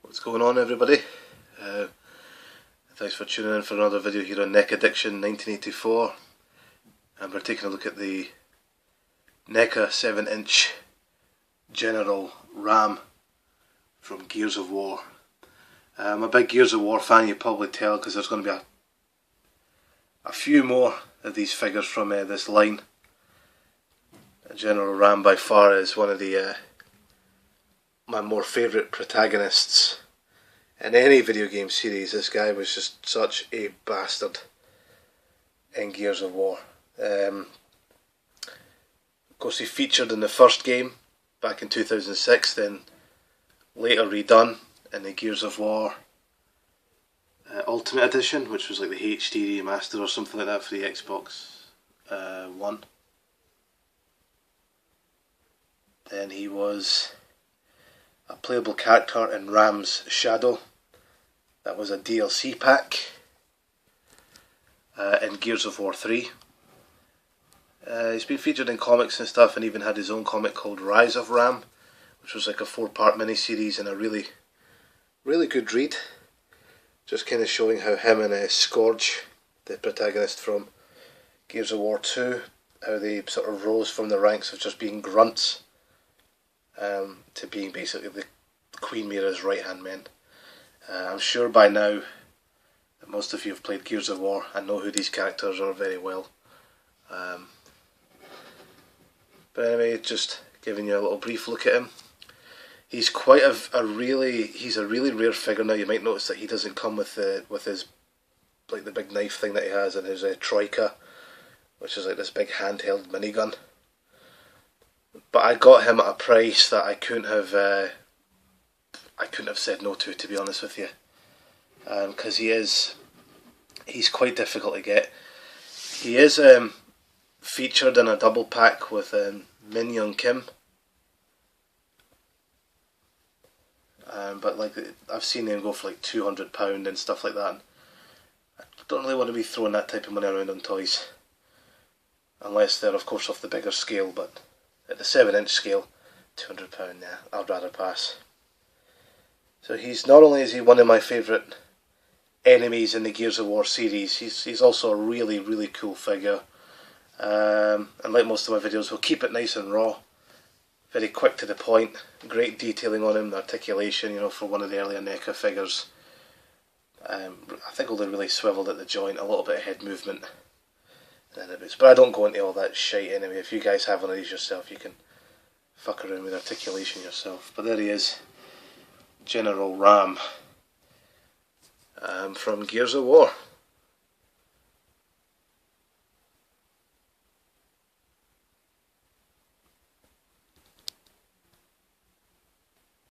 What's going on, everybody? Thanks for tuning in for another video here on Neca Addiction 1984, and we're taking a look at the Neca 7-inch General Raam from Gears of War. I'm a big Gears of War fan, you probably tell, because there's going to be a few more of these figures from this line. General Raam by far is one of the my more favourite protagonists in any video game series. This guy was just such a bastard in Gears of War. Of course, he featured in the first game back in 2006, then later redone in the Gears of War Ultimate Edition, which was like the HD remaster or something like that for the Xbox One. Then he was a playable character in Raam's Shadow. That was a DLC pack in Gears of War 3. He's been featured in comics and stuff, and even had his own comic called Rise of Raam, which was like a 4-part miniseries and a really good read. Just kind of showing how him and Scourge, the protagonist from Gears of War 2, how they sort of rose from the ranks of just being grunts to being basically the Queen Mira's right hand men. I'm sure by now that most of you have played Gears of War and know who these characters are very well. But anyway, just giving you a little brief look at him. He's quite a really rare figure now. You might notice that he doesn't come with his like the big knife thing that he has and his troika, which is like this big handheld minigun. But I got him at a price that I couldn't have said no to be honest with you, because he's quite difficult to get. He is featured in a double pack with Min Young Kim, but like I've seen them go for like £200 and stuff like that. I don't really want to be throwing that type of money around on toys, unless they're of course off the bigger scale. But at the 7-inch scale, £200, yeah, I'd rather pass. So he's not only is he one of my favourite enemies in the Gears of War series, he's also a really cool figure. And like most of my videos, we'll keep it nice and raw, very quick to the point, great detailing on him, the articulation, you know, for one of the earlier NECA figures. I think only really swiveled at the joint, a little bit of head movement. But I don't go into all that shite anyway. If you guys have one of these yourself, you can fuck around with articulation yourself. But there he is, General Raam from Gears of War.